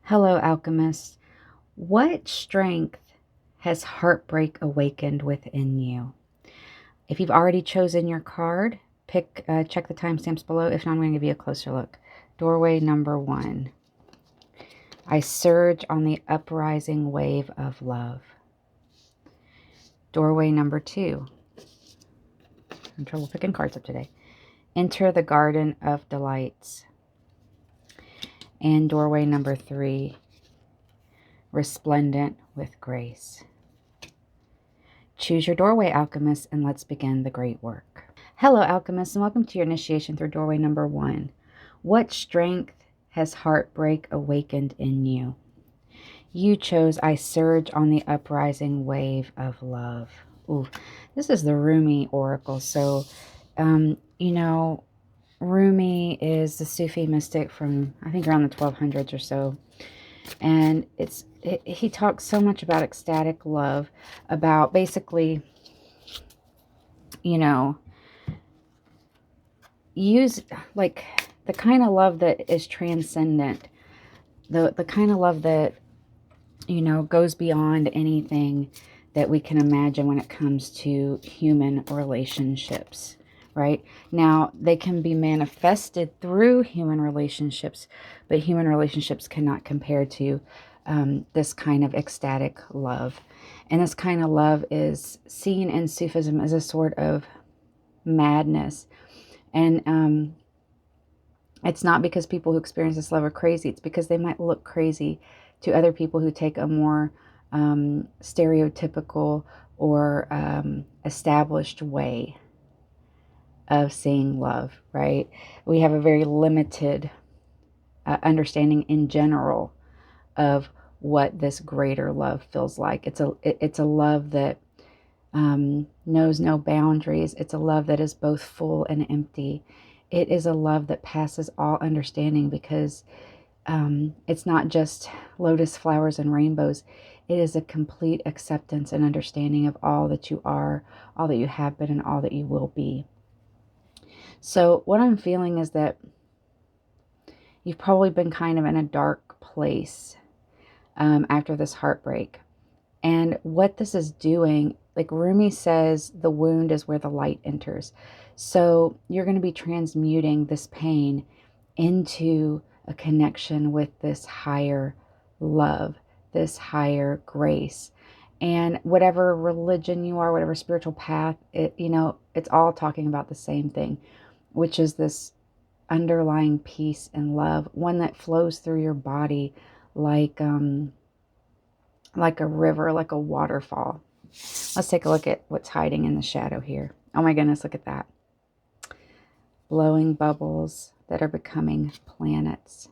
Hello, Alchemist. What strength has heartbreak awakened within you? If you've already chosen your card, check the timestamps below. If not, I'm going to give you a closer look. Doorway number 1. I surge on the uprising wave of love. Doorway number 2. I'm in trouble picking cards up today. Enter the garden of delights. And doorway number 3. Resplendent with grace. Choose your doorway, Alchemist, and let's begin the great work. Hello, Alchemist, and welcome to your initiation through doorway number 1. What strength has heartbreak awakened in you? You chose I surge on the uprising wave of love. Ooh, this is the Rumi oracle. So, Rumi is the Sufi mystic from, I think, around the 1200s or so. And he talks so much about ecstatic love, about basically, use like the kind of love that is transcendent, the kind of love that, goes beyond anything that we can imagine when it comes to human relationships. Right now, they can be manifested through human relationships, but human relationships cannot compare to this kind of ecstatic love. And this kind of love is seen in Sufism as a sort of madness. And it's not because people who experience this love are crazy. It's because they might look crazy to other people who take a more stereotypical or established way of seeing love, right? We have a very limited understanding in general of what this greater love feels like. It's a love that knows no boundaries. It's a love that is both full and empty. It is a love that passes all understanding because it's not just lotus flowers and rainbows. It is a complete acceptance and understanding of all that you are, all that you have been, and all that you will be. So what I'm feeling is that you've probably been kind of in a dark place after this heartbreak. And what this is doing, like Rumi says, the wound is where the light enters. So you're going to be transmuting this pain into a connection with this higher love, this higher grace. And whatever religion you are, whatever spiritual path, it's all talking about the same thing, which is this underlying peace and love, one that flows through your body like a river, like a waterfall. Let's take a look at what's hiding in the shadow here. Oh my goodness, look at that. Blowing bubbles that are becoming planets.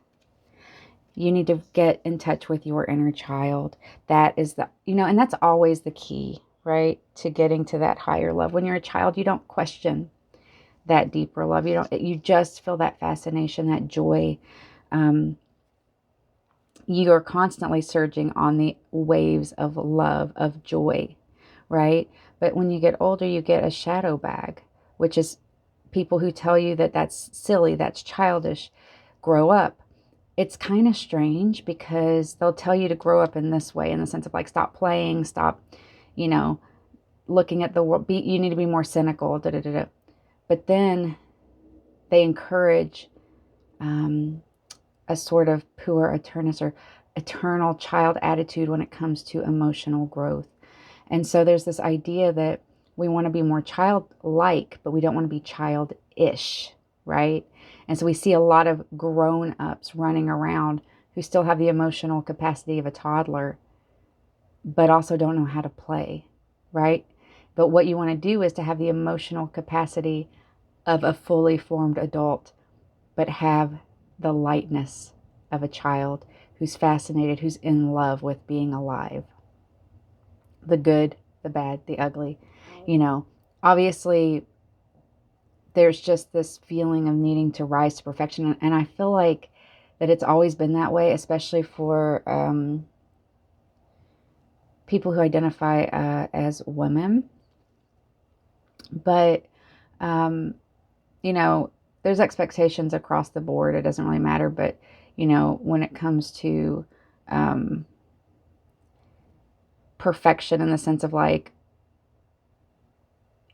You need to get in touch with your inner child. That is and that's always the key, right? To getting to that higher love. When you're a child, you don't question that deeper love. You just feel that fascination, that joy. You are constantly surging on the waves of love, of joy, right? But when you get older, you get a shadow bag, which is people who tell you that that's silly, that's childish, grow up. It's kind of strange because they'll tell you to grow up in this way, in the sense of like, stop playing, stop, looking at the world, you need to be more cynical, da da da da. But then they encourage a sort of puer aeternus, or eternal child attitude when it comes to emotional growth. And so there's this idea that we want to be more childlike, but we don't want to be childish, right? And so we see a lot of grown-ups running around who still have the emotional capacity of a toddler, but also don't know how to play, right? But what you want to do is to have the emotional capacity of a fully formed adult, but have the lightness of a child who's fascinated, who's in love with being alive. The good, the bad, the ugly. Obviously there's just this feeling of needing to rise to perfection. And I feel like that it's always been that way, especially for people who identify as women. But, there's expectations across the board. It doesn't really matter. But, when it comes to perfection in the sense of like,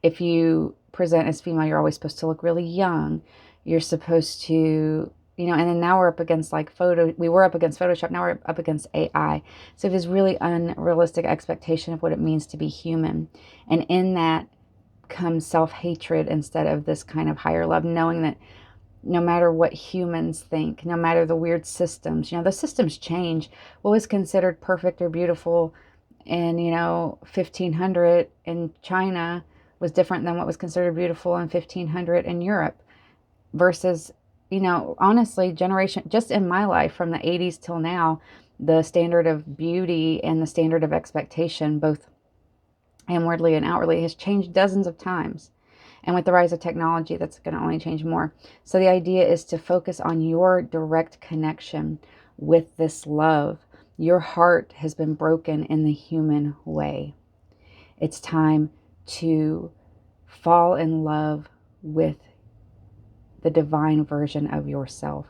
if you present as female, you're always supposed to look really young. You're supposed to, and then now we're up against like we were up against Photoshop. Now we're up against AI. So there's really unrealistic expectation of what it means to be human. And in that comes self-hatred instead of this kind of higher love, knowing that no matter what humans think, no matter the weird systems, the systems change. What was considered perfect or beautiful in, 1500 in China was different than what was considered beautiful in 1500 in Europe versus, honestly, generation, just in my life from the 80s till now, the standard of beauty and the standard of expectation, both inwardly and outwardly, has changed dozens of times. And with the rise of technology, that's going to only change more. So the idea is to focus on your direct connection with this love. Your heart has been broken in the human way. It's time to fall in love with the divine version of yourself.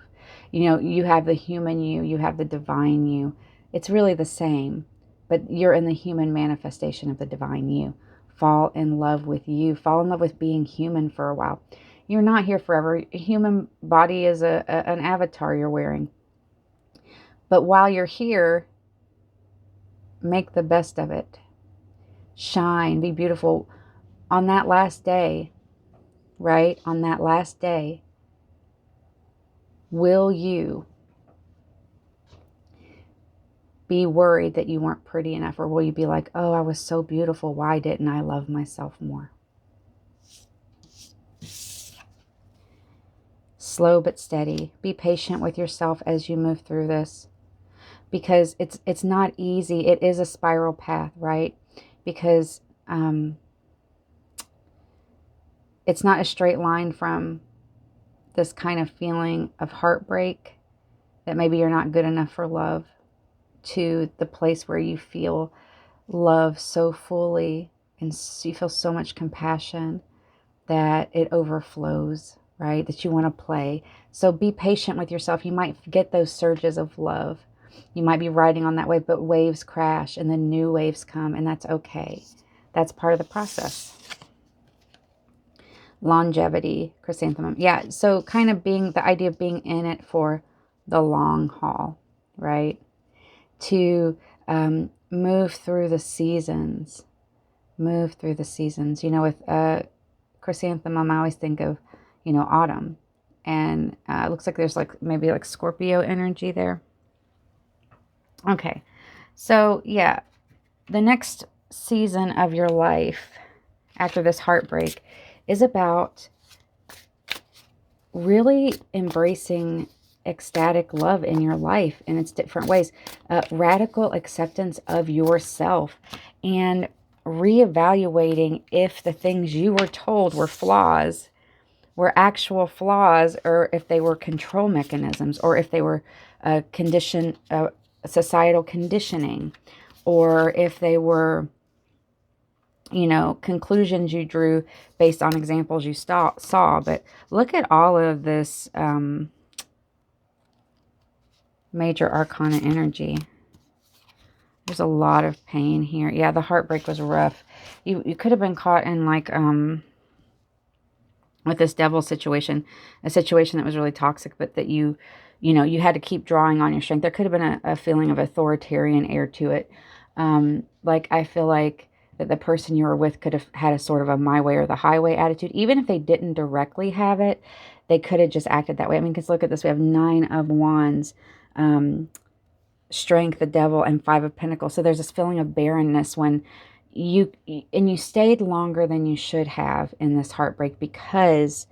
You have the human you have the divine you. It's really the same, but you're in the human manifestation of the divine you. Fall in love with you. Fall in love with being human for a while. You're not here forever. A human body is an avatar you're wearing. But while you're here, make the best of it. Shine, be beautiful. On that last day, right? On that last day, will you be worried that you weren't pretty enough? Or will you be like, oh, I was so beautiful. Why didn't I love myself more? Slow but steady. Be patient with yourself as you move through this. Because it's not easy. It is a spiral path, right? Because it's not a straight line from this kind of feeling of heartbreak that maybe you're not good enough for love to the place where you feel love so fully and you feel so much compassion that it overflows, right? That you want to play. So be patient with yourself. You might get those surges of love. You might be riding on that wave, but waves crash and then new waves come, and that's okay. That's part of the process. Longevity, chrysanthemum. Yeah, so kind of the idea of being in it for the long haul, right? To move through the seasons. Move through the seasons. With chrysanthemum, I always think of, autumn. And it looks like there's maybe Scorpio energy there. Okay, so yeah, the next season of your life after this heartbreak is about really embracing ecstatic love in your life in its different ways. Radical acceptance of yourself and reevaluating if the things you were told were flaws were actual flaws, or if they were control mechanisms, or if they were societal conditioning, or if they were, conclusions you drew based on examples you saw. But look at all of this major arcana energy. There's a lot of pain here. Yeah, the heartbreak was rough. You could have been caught in with this devil situation, a situation that was really toxic, but that you had to keep drawing on your strength. There could have been a feeling of authoritarian air to it. I feel like that the person you were with could have had a sort of a my way or the highway attitude. Even if they didn't directly have it, they could have just acted that way. I mean, because look at this. We have 9 of Wands, Strength, the Devil, and 5 of Pentacles. So there's this feeling of barrenness when you stayed longer than you should have in this heartbreak because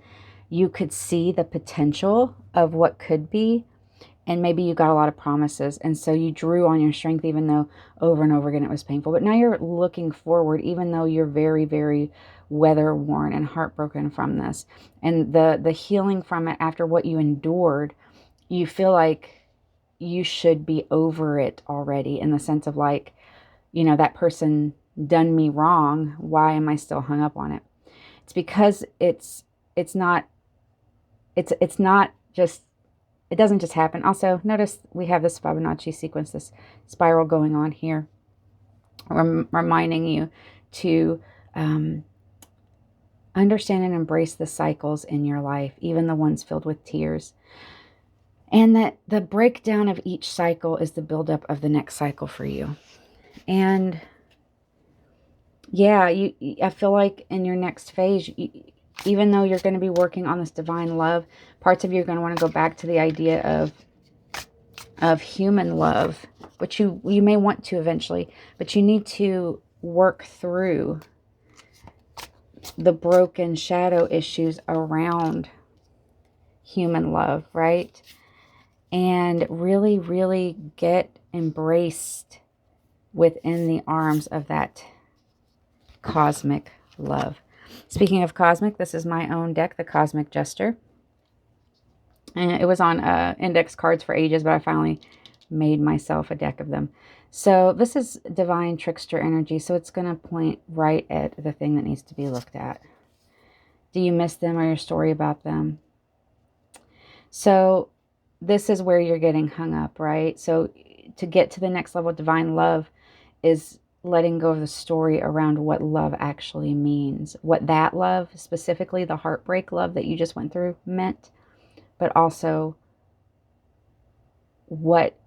you could see the potential of what could be, and maybe you got a lot of promises, and so you drew on your strength even though over and over again it was painful. But now you're looking forward, even though you're very, very weather worn and heartbroken from this, and the healing from it after what you endured. You feel like you should be over it already, in the sense of that person done me wrong. Why am I still hung up on it? It's because it's not just It doesn't just happen. Also, notice we have this Fibonacci sequence, this spiral going on here, reminding you to understand and embrace the cycles in your life, even the ones filled with tears. And that the breakdown of each cycle is the buildup of the next cycle for you. And yeah, I feel like in your next phase, even though you're going to be working on this divine love, parts of you are going to want to go back to the idea of human love, which you may want to eventually, but you need to work through the broken shadow issues around human love, right? And really, really get embraced within the arms of that cosmic love. Speaking of cosmic, this is my own deck, the Cosmic Jester. And it was on index cards for ages, but I finally made myself a deck of them. So this is divine trickster energy, so it's going to point right at the thing that needs to be looked at. Do you miss them or your story about them? So this is where you're getting hung up, right? So to get to the next level of divine love is letting go of the story around what love actually means. What that love, specifically the heartbreak love that you just went through, meant, but also what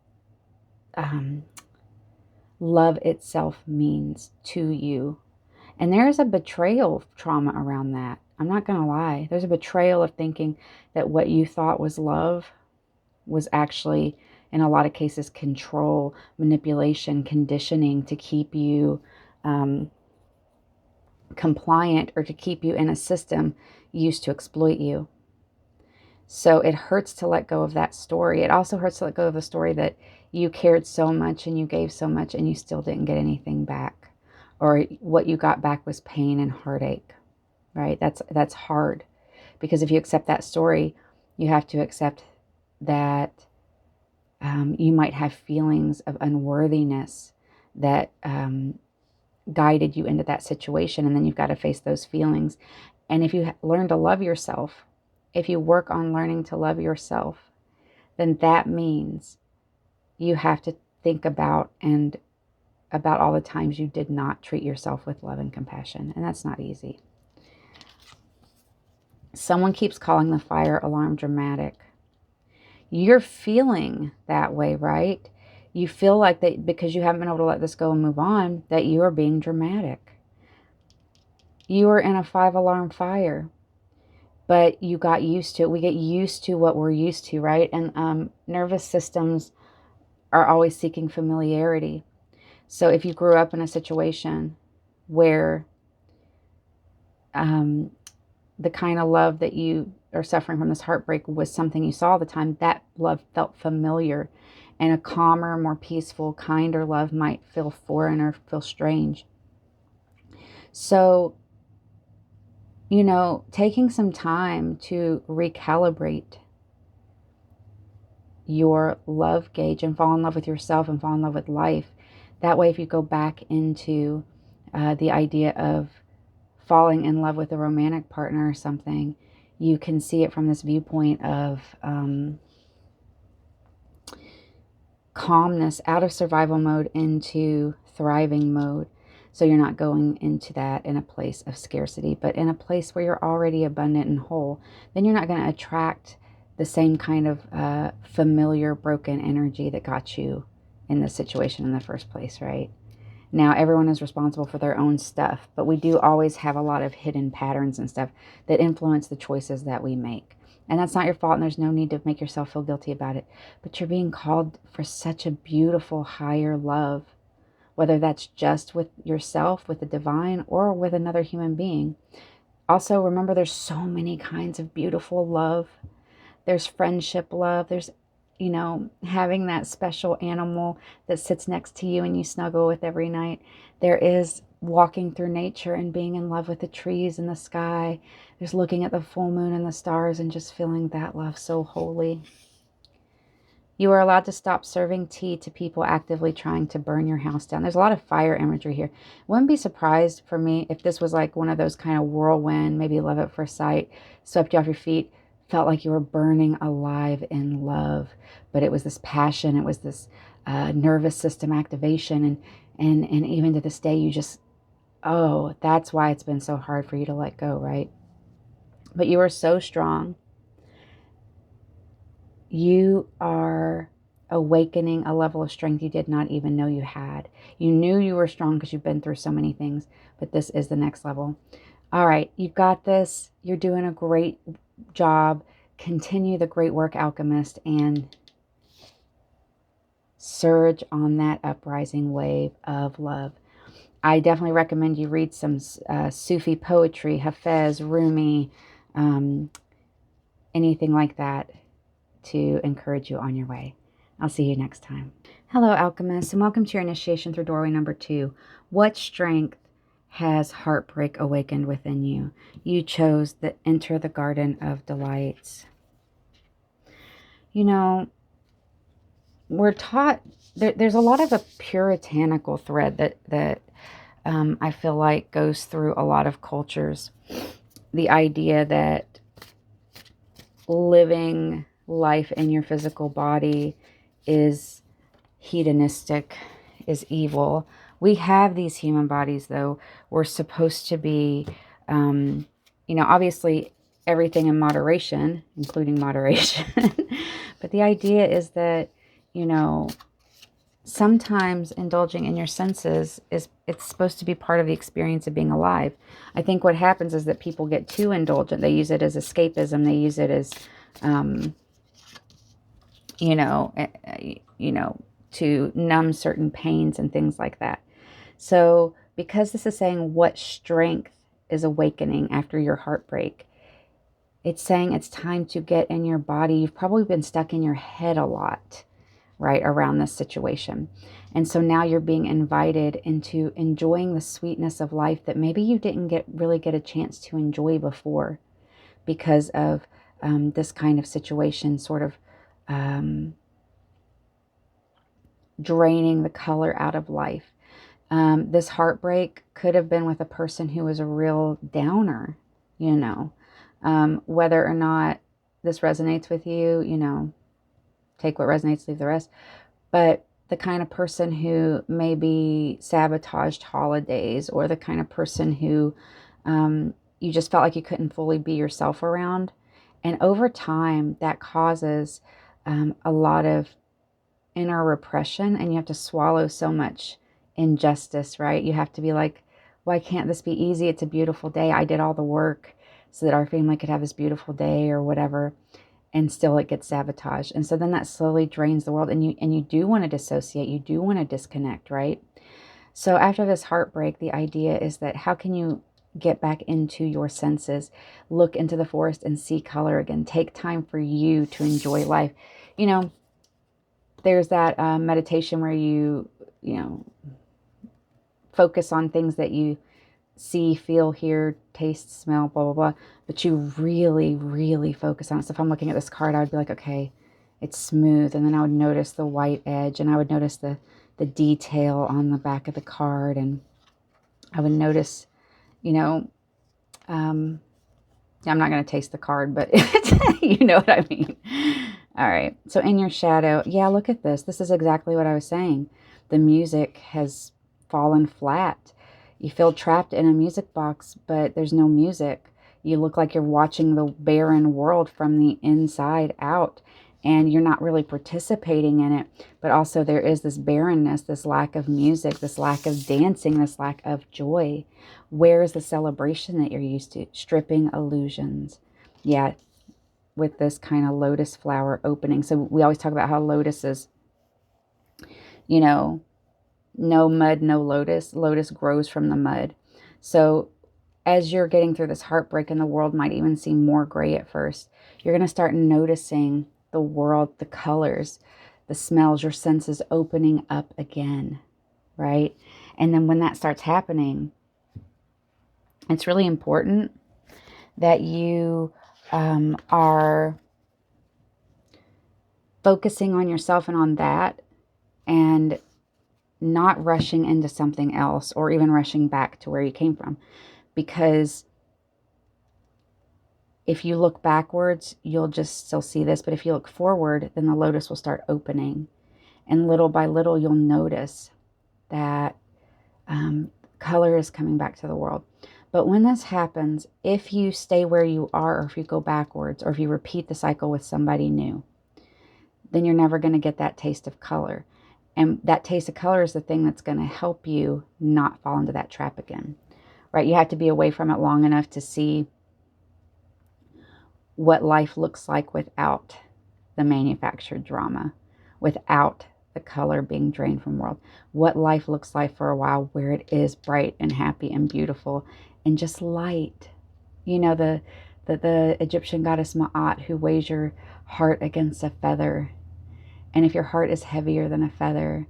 love itself means to you. And there is a betrayal trauma around that. I'm not going to lie. There's a betrayal of thinking that what you thought was love was actually, in a lot of cases, control, manipulation, conditioning to keep you compliant or to keep you in a system used to exploit you. So it hurts to let go of that story. It also hurts to let go of the story that you cared so much and you gave so much and you still didn't get anything back. Or what you got back was pain and heartache, right? That's hard. Because if you accept that story, you have to accept that you might have feelings of unworthiness that guided you into that situation. And then you've got to face those feelings. And if you learn to love yourself, if you work on learning to love yourself, then that means you have to think about all the times you did not treat yourself with love and compassion. And that's not easy. Someone keeps calling the fire alarm dramatic. You're feeling that way, right? You feel like that because you haven't been able to let this go and move on, that you are being dramatic. You are in a 5-alarm fire. But you got used to it. We get used to what we're used to, right? And nervous systems are always seeking familiarity. So if you grew up in a situation where the kind of love that you are suffering from, this heartbreak, was something you saw all the time, that love felt familiar. And a calmer, more peaceful, kinder love might feel foreign or feel strange. So, taking some time to recalibrate your love gauge and fall in love with yourself and fall in love with life. That way, if you go back into the idea of falling in love with a romantic partner or something, you can see it from this viewpoint of calmness, out of survival mode into thriving mode. So you're not going into that in a place of scarcity, but in a place where you're already abundant and whole. Then you're not going to attract the same kind of familiar broken energy that got you in this situation in the first place, right? Now, everyone is responsible for their own stuff, but we do always have a lot of hidden patterns and stuff that influence the choices that we make. And that's not your fault, and there's no need to make yourself feel guilty about it. But you're being called for such a beautiful, higher love, whether that's just with yourself, with the divine, or with another human being. Also, remember, there's so many kinds of beautiful love. There's friendship love. There's, having that special animal that sits next to you and you snuggle with every night. There is walking through nature and being in love with the trees and the sky. There's looking at the full moon and the stars and just feeling that love so holy. You are allowed to stop serving tea to people actively trying to burn your house down. There's a lot of fire imagery here. Wouldn't be surprised for me if this was like one of those kind of whirlwind, maybe love at first sight, swept you off your feet, felt like you were burning alive in love, but it was this passion, it was this nervous system activation, and even to this day, you just, oh, that's why it's been so hard for you to let go, right? But you are so strong. You are awakening a level of strength you did not even know you had. You knew you were strong because you've been through so many things, but this is the next level. All right, you've got this. You're doing a great job. Continue the great work, Alchemist, and surge on that uprising wave of love. I definitely recommend you read some Sufi poetry, Hafez, Rumi, anything like that to encourage you on your way. I'll see you next time. Hello, Alchemists, and welcome to your initiation through doorway number 2. What strength has heartbreak awakened within you? You chose to enter the garden of delights. You know, we're taught, there's a lot of a puritanical thread that I feel like goes through a lot of cultures. The idea that living life in your physical body is hedonistic, is evil. We have these human bodies, though. We're supposed to be, obviously everything in moderation, including moderation. But the idea is that, sometimes indulging in your senses it's supposed to be part of the experience of being alive. I think what happens is that people get too indulgent. They use it as escapism. They use it as, to numb certain pains and things like that. So because this is saying what strength is awakening after your heartbreak, it's saying it's time to get in your body. You've probably been stuck in your head a lot, right, around this situation. And so now you're being invited into enjoying the sweetness of life that maybe you didn't really get a chance to enjoy before because of this kind of situation sort of draining the color out of life. This heartbreak could have been with a person who was a real downer, whether or not this resonates with you, take what resonates, leave the rest. But the kind of person who maybe sabotaged holidays, or the kind of person who you just felt like you couldn't fully be yourself around. And over time, that causes a lot of inner repression, and you have to swallow so much injustice, right? You have to be like, why can't this be easy? It's a beautiful day. I did all the work so that our family could have this beautiful day or whatever. And still it gets sabotaged. And so then that slowly drains the world, and you do want to dissociate, you do want to disconnect, right? So after this heartbreak, the idea is that how can you get back into your senses, look into the forest and see color again, take time for you to enjoy life. There's that meditation where you focus on things that you see, feel, hear, taste, smell, blah, blah, blah. But you really, really focus on it. So if I'm looking at this card, I would be like, okay, it's smooth. And then I would notice the white edge, and I would notice the detail on the back of the card. And I would notice, I'm not going to taste the card, but you know what I mean. All right. So in your shadow, yeah, look at this. This is exactly what I was saying. The music has fallen flat. You feel trapped in a music box, but there's no music. You look like you're watching the barren world from the inside out, and you're not really participating in it. But also there is this barrenness, this lack of music, this lack of dancing, this lack of joy. Where is the celebration that you're used to? Stripping illusions. Yeah, with this kind of lotus flower opening. So we always talk about how lotuses, no mud, no lotus. Lotus grows from the mud. So as you're getting through this heartbreak, and the world might even seem more gray at first, you're going to start noticing the world, the colors, the smells, your senses opening up again, right? And then when that starts happening, it's really important that you are focusing on yourself and on that, and not rushing into something else, or even rushing back to where you came from. Because If you look backwards, you'll just still see this. But if you look forward, then the lotus will start opening. And little by little, you'll notice that color is coming back to the world. But when this happens, if you stay where you are, or if you go backwards, or if you repeat the cycle with somebody new, then you're never going to get that taste of color. And that taste of color is the thing that's going to help you not fall into that trap again, right? You have to be away from it long enough to see what life looks like without the manufactured drama, without the color being drained from the world. What life looks like for a while, where it is bright and happy and beautiful and just light. You know, the Egyptian goddess Ma'at, who weighs your heart against a feather. And if your heart is heavier than a feather,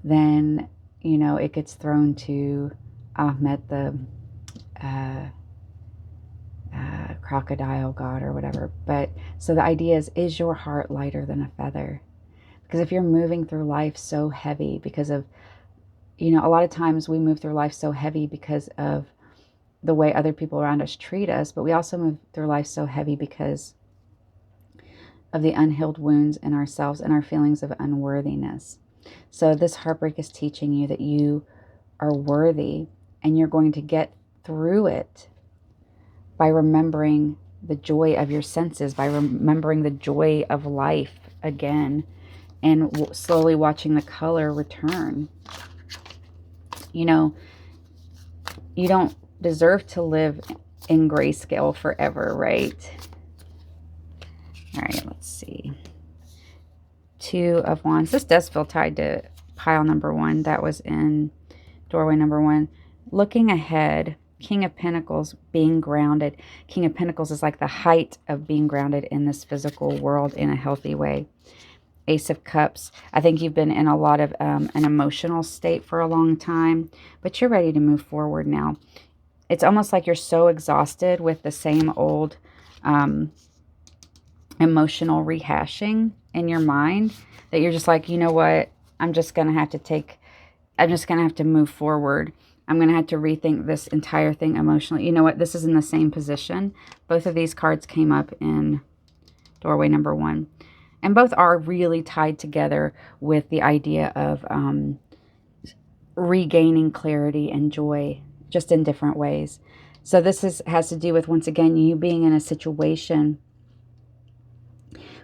then, you know, it gets thrown to Ahmed, the crocodile god or whatever. But so the idea is your heart lighter than a feather? Because if you're moving through life so heavy because of, you know, a lot of times we move through life so heavy because of the way other people around us treat us, but we also move through life so heavy because of the unhealed wounds in ourselves and our feelings of unworthiness. So this heartbreak is teaching you that you are worthy, and you're going to get through it by remembering the joy of your senses, by remembering the joy of life again, and slowly watching the color return. You know, you don't deserve to live in grayscale forever, right? All right, let's see. Two of Wands. This does feel tied to pile number one. That was in doorway number one. Looking ahead, King of Pentacles, being grounded. King of Pentacles is like the height of being grounded in this physical world in a healthy way. Ace of Cups. I think you've been in a lot of an emotional state for a long time, but you're ready to move forward now. It's almost like you're so exhausted with the same old emotional rehashing in your mind that you're just like, you know what? I'm just going to have to move forward. I'm going to have to rethink this entire thing emotionally. You know what? This is in the same position. Both of these cards came up in doorway number one. And both are really tied together with the idea of regaining clarity and joy, just in different ways. So this has to do with, once again, you being in a situation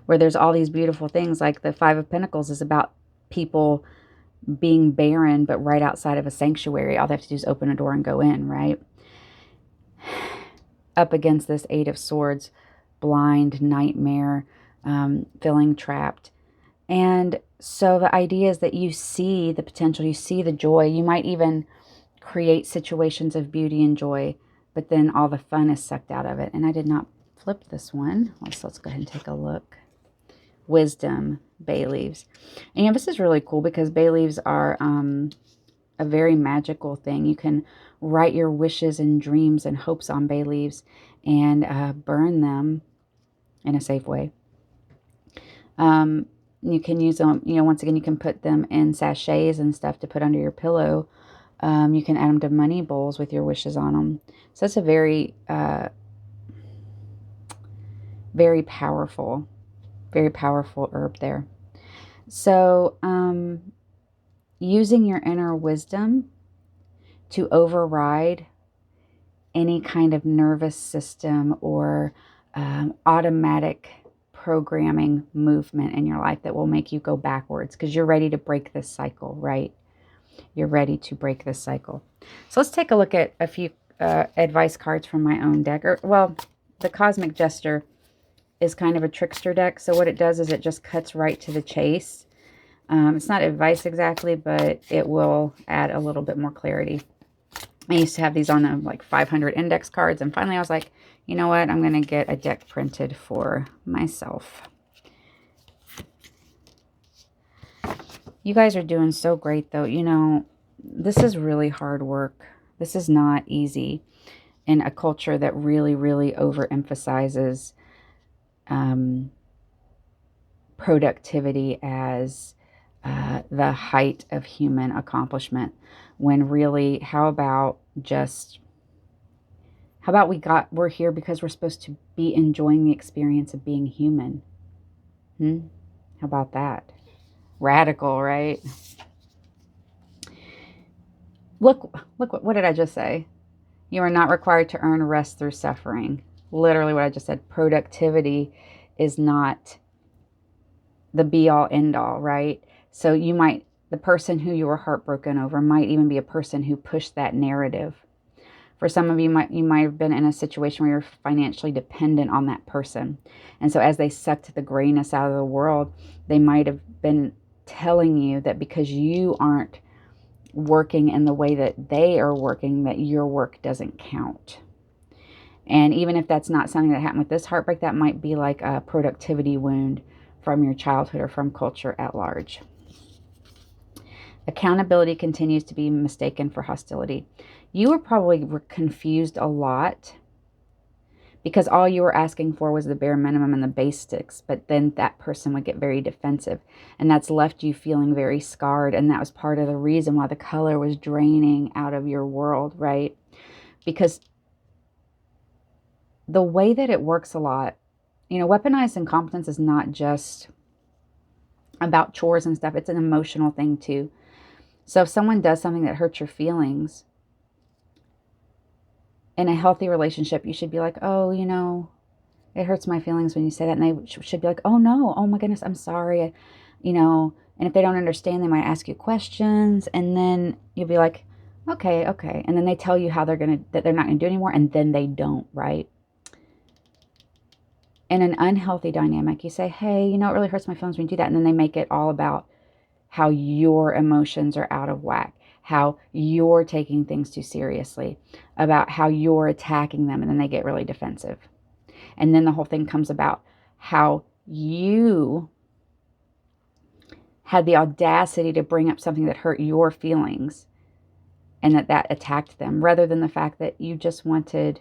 where there's all these beautiful things. Like the Five of Pentacles is about people being barren, but right outside of a sanctuary. All they have to do is open a door and go in, right? Up against this Eight of Swords, blind, nightmare, feeling trapped. And so the idea is that you see the potential, you see the joy. You might even create situations of beauty and joy, but then all the fun is sucked out of it. And I did not flip this one. Let's go ahead and take a look. Wisdom, bay leaves. And, you know, this is really cool because bay leaves are a very magical thing. You can write your wishes and dreams and hopes on bay leaves and burn them in a safe way. You can use them, you know, once again, you can put them in sachets and stuff to put under your pillow. You can add them to money bowls with your wishes on them. So it's a very, very powerful herb there. So, using your inner wisdom to override any kind of nervous system or automatic programming movement in your life that will make you go backwards, because you're ready to break this cycle, right? You're ready to break this cycle. So let's take a look at a few advice cards from my own deck. Well, the Cosmic Jester is kind of a trickster deck. So what it does is it just cuts right to the chase. It's not advice exactly, but it will add a little bit more clarity. I used to have these on like 500 index cards. And finally I was like, you know what? I'm going to get a deck printed for myself. You guys are doing so great though. You know, this is really hard work. This is not easy in a culture that really, really overemphasizes productivity as the height of human accomplishment, when really, how about just How about we're here because we're supposed to be enjoying the experience of being human? How about that? Radical, right? Look, what did I just say? You are not required to earn rest through suffering. Literally what I just said. Productivity is not the be all end all, right? So the person who you were heartbroken over might even be a person who pushed that narrative. For some of you, you might have been in a situation where you're financially dependent on that person. And so as they sucked the grayness out of the world, they might have been telling you that because you aren't working in the way that they are working, that your work doesn't count. And even if that's not something that happened with this heartbreak, that might be like a productivity wound from your childhood or from culture at large. Accountability continues to be mistaken for hostility. You were probably confused a lot because all you were asking for was the bare minimum and the basics, but then that person would get very defensive, and that's left you feeling very scarred, and that was part of the reason why the color was draining out of your world, right? Because the way that it works a lot, weaponized incompetence is not just about chores and stuff. It's an emotional thing too. So if someone does something that hurts your feelings, in a healthy relationship, you should be like, oh, it hurts my feelings when you say that. And they should be like, oh no, oh my goodness, I'm sorry. And if they don't understand, they might ask you questions. And then you'll be like, okay. And then they tell you that they're not going to do anymore. And then they don't, right? In an unhealthy dynamic, you say, hey, it really hurts my feelings when you do that. And then they make it all about how your emotions are out of whack, how you're taking things too seriously, about how you're attacking them, and then they get really defensive. And then the whole thing comes about how you had the audacity to bring up something that hurt your feelings and that attacked them, rather than the fact that you just wanted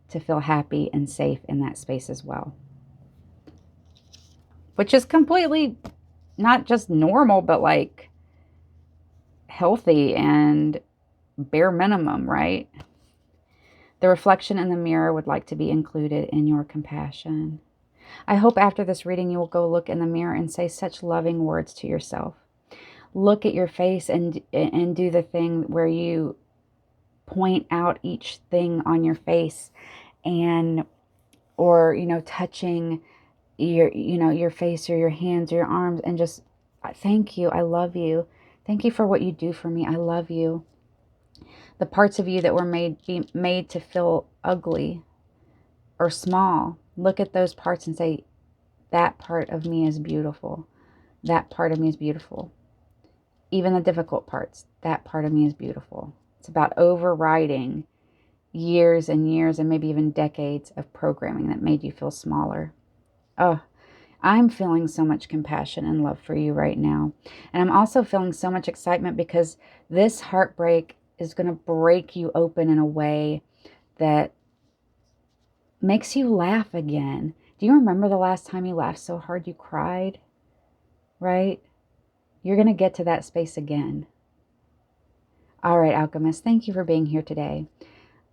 to feel happy and safe in that space as well. Which is completely not just normal, but like healthy and bare minimum, right? The reflection in the mirror would like to be included in your compassion. I hope after this reading you will go look in the mirror and say such loving words to yourself. Look at your face and do the thing where you point out each thing on your face, or touching your face or your hands or your arms, and just thank you, I love you. Thank you for what you do for me. I love you. The parts of you that were made to feel ugly or small, look at those parts and say, that part of me is beautiful. That part of me is beautiful. Even the difficult parts, that part of me is beautiful. It's about overriding years and years and maybe even decades of programming that made you feel smaller. Oh, I'm feeling so much compassion and love for you right now. And I'm also feeling so much excitement because this heartbreak is going to break you open in a way that makes you laugh again. Do you remember the last time you laughed so hard you cried? Right? You're going to get to that space again. All right, Alchemist, thank you for being here today.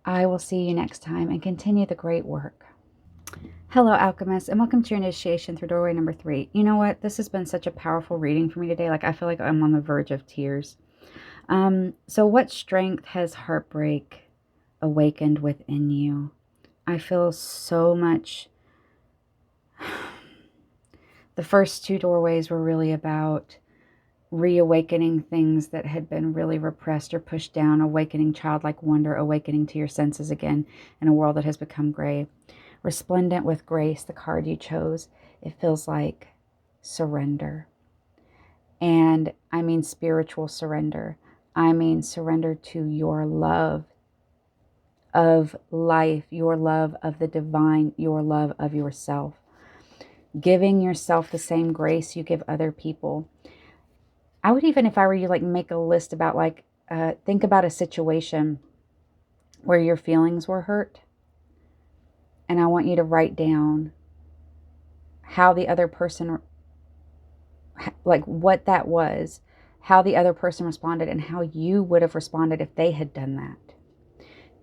I will see you next time and continue the great work. Hello, Alchemist, and welcome to your initiation through doorway number 3. You know what? This has been such a powerful reading for me today. I feel like I'm on the verge of tears. So what strength has heartbreak awakened within you? I feel so much. The first 2 doorways were really about reawakening things that had been really repressed or pushed down, awakening childlike wonder, awakening to your senses again in a world that has become gray. Resplendent with grace, the card you chose, it feels like surrender. And I mean spiritual surrender. I mean surrender to your love of life, your love of the divine, your love of yourself. Giving yourself the same grace you give other people. I would even, if I were you, make a list about think about a situation where your feelings were hurt. And I want you to write down how the other person, what that was, how the other person responded, and how you would have responded if they had done that.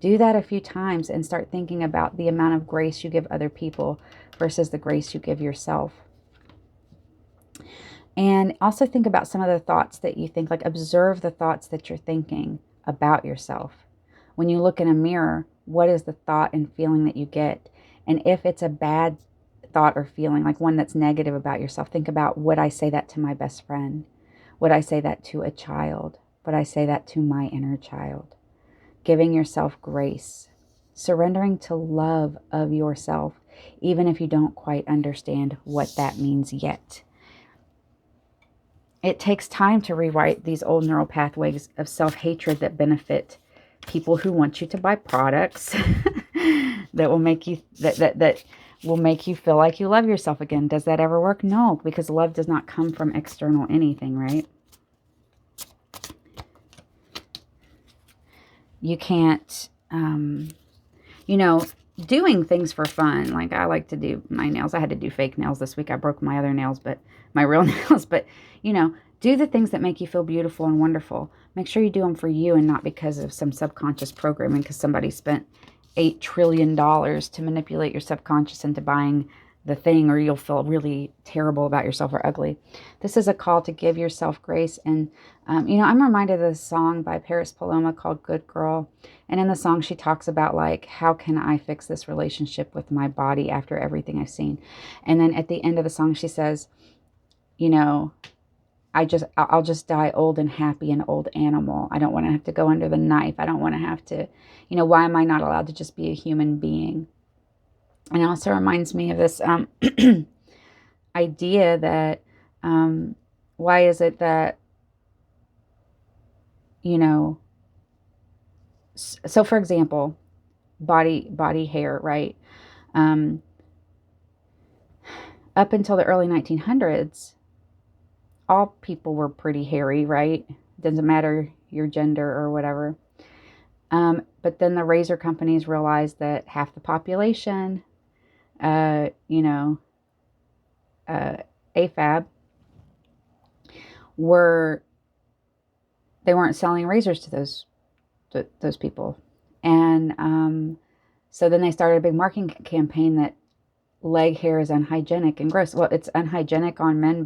Do that a few times and start thinking about the amount of grace you give other people versus the grace you give yourself. And also think about some of the thoughts that you think, like observe the thoughts that you're thinking about yourself. When you look in a mirror, what is the thought and feeling that you get? And if it's a bad thought or feeling, like one that's negative about yourself, think about, would I say that to my best friend? Would I say that to a child? Would I say that to my inner child? Giving yourself grace, surrendering to love of yourself, even if you don't quite understand what that means yet. It takes time to rewrite these old neural pathways of self-hatred that benefit people who want you to buy products that will make you that will make you feel like you love yourself again. Does that ever work? No, because love does not come from external anything, right? You can't, doing things for fun. Like I like to do my nails. I had to do fake nails this week. I broke my other nails, but my real nails. But, do the things that make you feel beautiful and wonderful. Make sure you do them for you and not because of some subconscious programming, because somebody spent $8 trillion to manipulate your subconscious into buying the thing, or you'll feel really terrible about yourself or ugly. This is a call to give yourself grace. And, I'm reminded of this song by Paris Paloma called Good Girl. And in the song, she talks about like, how can I fix this relationship with my body after everything I've seen? And then at the end of the song, she says, I'll just die old and happy, an old animal. I don't want to have to go under the knife. I don't want to have to, why am I not allowed to just be a human being? And it also reminds me of this idea that why is it that, so for example, body hair, right? Up until the early 1900s, all people were pretty hairy, right? Doesn't matter your gender or whatever. But then the razor companies realized that half the population, AFAB, they weren't selling razors to those people. And so then they started a big marketing campaign that leg hair is unhygienic and gross. Well, it's unhygienic on women,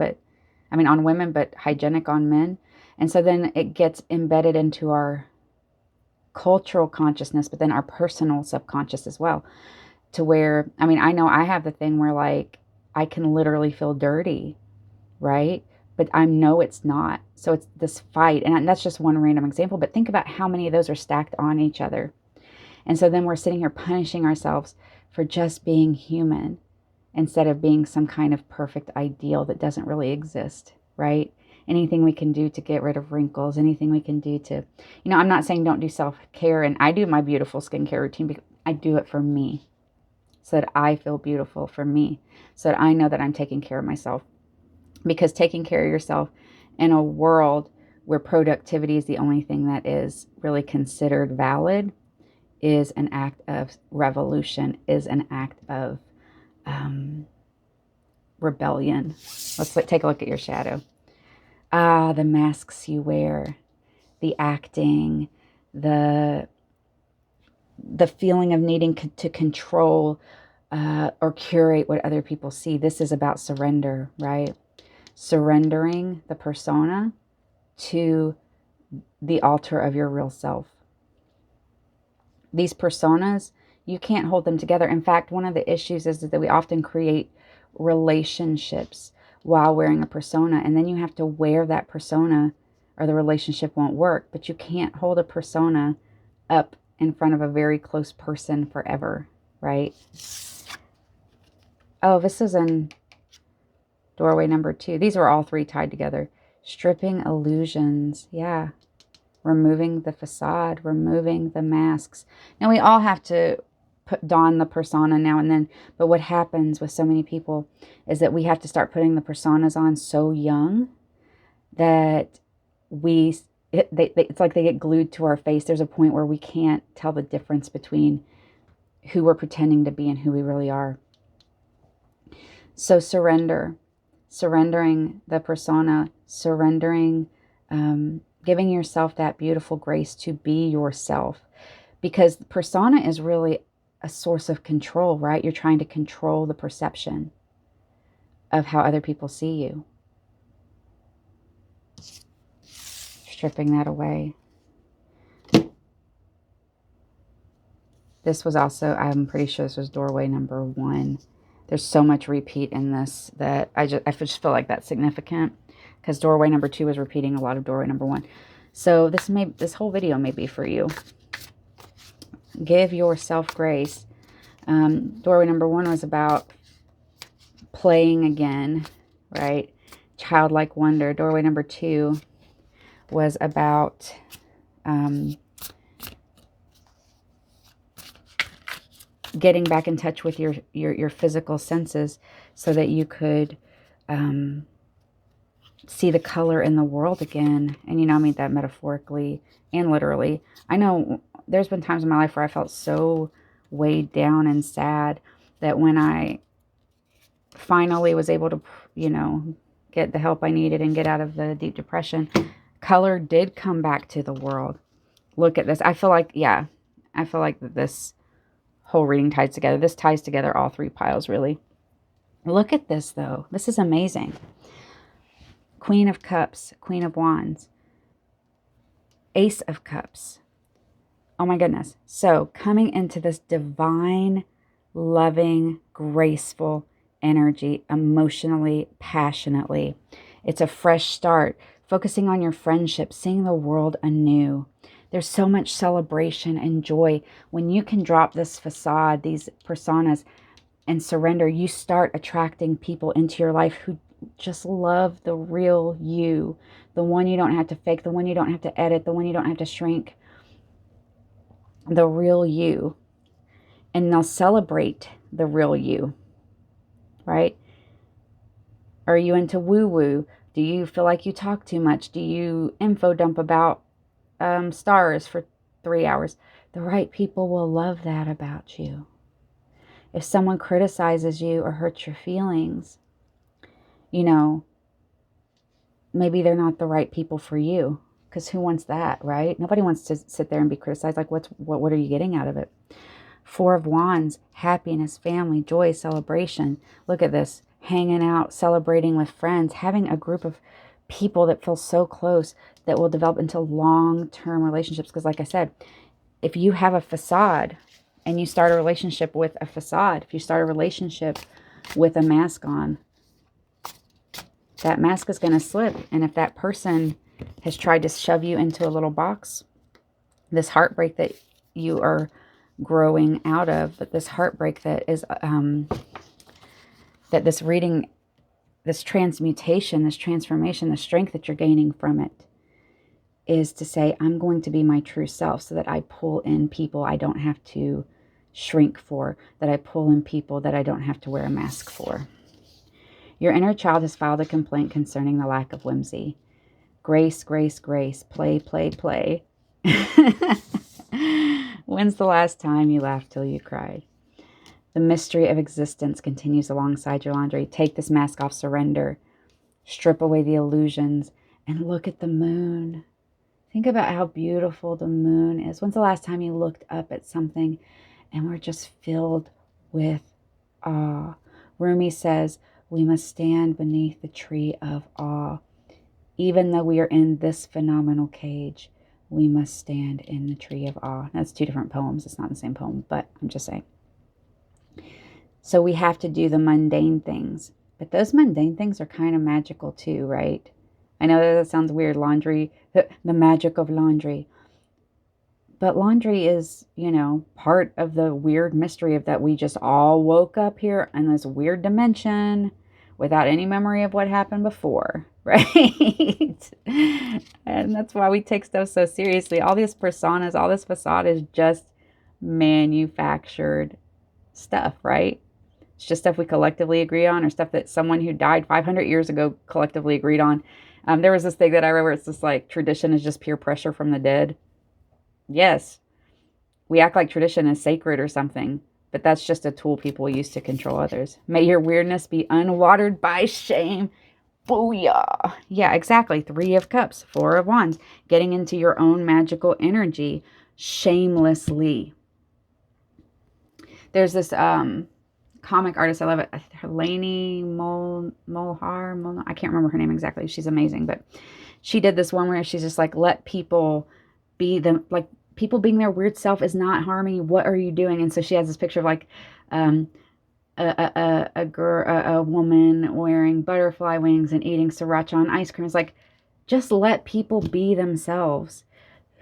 but hygienic on men. And so then it gets embedded into our cultural consciousness, but then our personal subconscious as well. To where, I know I have the thing where like, I can literally feel dirty, right? But I know it's not. So it's this fight. And that's just one random example, but think about how many of those are stacked on each other. And so then we're sitting here punishing ourselves for just being human instead of being some kind of perfect ideal that doesn't really exist, right? Anything we can do to get rid of wrinkles, anything we can do to, I'm not saying don't do self-care. And I do my beautiful skincare routine because I do it for me so that I feel beautiful, for me, so that I know that I'm taking care of myself. Because taking care of yourself in a world where productivity is the only thing that is really considered valid is an act of revolution, is an act of rebellion. Let's take a look at your shadow. The masks you wear, the acting, the feeling of needing to control or curate what other people see. This is about surrender, right? Surrendering the persona to the altar of your real self. These personas, you can't hold them together. In fact, one of the issues is that we often create relationships while wearing a persona, and then you have to wear that persona or the relationship won't work. But you can't hold a persona up in front of a very close person forever, right? Oh, this is in doorway number 2. These were all 3 tied together. Stripping illusions. Yeah. Removing the facade, removing the masks. Now we all have to don the persona now and then, but what happens with so many people is that we have to start putting the personas on so young that it's like they get glued to our face. There's a point where we can't tell the difference between who we're pretending to be and who we really are. So surrendering the persona, surrendering, giving yourself that beautiful grace to be yourself. Because the persona is really a source of control, right? You're trying to control the perception of how other people see you. Stripping that away. This was also, I'm pretty sure this was doorway number 1. There's so much repeat in this that I just feel like that's significant, because doorway number 2 is repeating a lot of doorway number 1. So this whole video may be for you. Give yourself grace. Doorway number 1 was about playing again, right? Childlike wonder. Doorway number 2 was about getting back in touch with your physical senses so that you could see the color in the world again. And, you know, I mean that metaphorically and literally. I know there's been times in my life where I felt so weighed down and sad that when I finally was able to, you know, get the help I needed and get out of the deep depression, color did come back to the world. Look at this. I feel like, yeah, I feel like this whole reading ties together. This ties together all 3 piles, really. Look at this, though. This is amazing. Queen of Cups, Queen of Wands, Ace of Cups. Oh my goodness. So coming into this divine, loving, graceful energy, emotionally, passionately. It's a fresh start, focusing on your friendship, seeing the world anew. There's so much celebration and joy when you can drop this facade, these personas, and surrender. You start attracting people into your life who just love the real you, the one you don't have to fake, the one you don't have to edit, the one you don't have to shrink, the real you. And they'll celebrate the real you, right? Are you into woo-woo? Do you feel like you talk too much? Do you info dump about stars for 3 hours? The right people will love that about you. If someone criticizes you or hurts your feelings, you know, maybe they're not the right people for you. Because who wants that, right? Nobody wants to sit there and be criticized. Like, what are you getting out of it? 4 of Wands, happiness, family, joy, celebration. Look at this. Hanging out, celebrating with friends, having a group of people that feel so close that will develop into long-term relationships. Because like I said, if you have a facade and you start a relationship with a facade, if you start a relationship with a mask on, that mask is going to slip. And if that person has tried to shove you into a little box, this heartbreak that you are growing out of, but this heartbreak that is, that this reading, this transmutation, this transformation, the strength that you're gaining from it is to say, I'm going to be my true self, so that I pull in people I don't have to shrink for, that I pull in people that I don't have to wear a mask for. Your inner child has filed a complaint concerning the lack of whimsy. Grace, grace, grace. Play, play, play. When's the last time you laughed till you cried? The mystery of existence continues alongside your laundry. Take this mask off, surrender. Strip away the illusions and look at the moon. Think about how beautiful the moon is. When's the last time you looked up at something and were just filled with awe? Rumi says, we must stand beneath the tree of awe. Even though we are in this phenomenal cage, we must stand in the tree of awe. That's 2 different poems. It's not the same poem, but I'm just saying. So we have to do the mundane things. But those mundane things are kind of magical too, right? I know that sounds weird, laundry, the magic of laundry. But laundry is, you know, part of the weird mystery of that we just all woke up here in this weird dimension without any memory of what happened before, right? And that's why we take stuff so seriously. All these personas, all this facade is just manufactured stuff, right? It's just stuff we collectively agree on, or stuff that someone who died 500 years ago collectively agreed on. There was this thing that I read where it's just like, tradition is just peer pressure from the dead. Yes, we act like tradition is sacred or something, but that's just a tool people use to control others. May your weirdness be unwatered by shame. Booyah. Yeah, exactly. 3 of Cups, 4 of Wands. Getting into your own magical energy. shamelessly. There's this comic artist, I love it, Helene Molhar. I can't remember her name exactly. She's amazing, but she did this one where she's just like, let people be them, like people being their weird self is not harming you. What are you doing? And so she has this picture of like um, a girl, a woman wearing butterfly wings and eating sriracha on ice cream. It's like, just let people be themselves.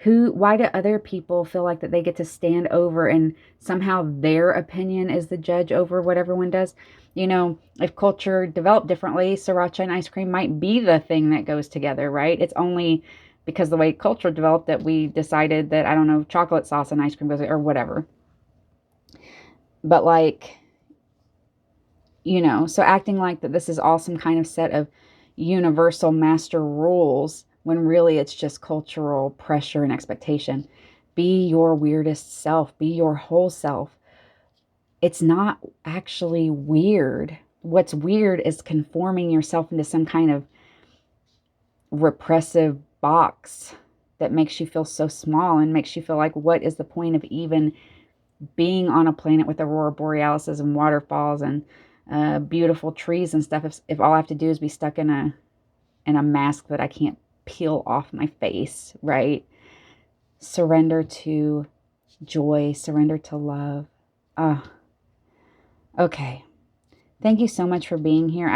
Why do other people feel like that they get to stand over and somehow their opinion is the judge over what everyone does? You know, if culture developed differently, sriracha and ice cream might be the thing that goes together, right? It's only because the way culture developed that we decided that, I don't know, chocolate sauce and ice cream goes, or whatever. But like, you know, so acting like that this is all some kind of set of universal master rules when really it's just cultural pressure and expectation. Be your weirdest self, be your whole self. It's not actually weird. What's weird is conforming yourself into some kind of repressive box that makes you feel so small and makes you feel like, what is the point of even being on a planet with aurora borealis and waterfalls and beautiful trees and stuff, if all I have to do is be stuck in a mask that I can't peel off my face, right? Surrender to joy, surrender to love. Okay. Thank you so much for being here.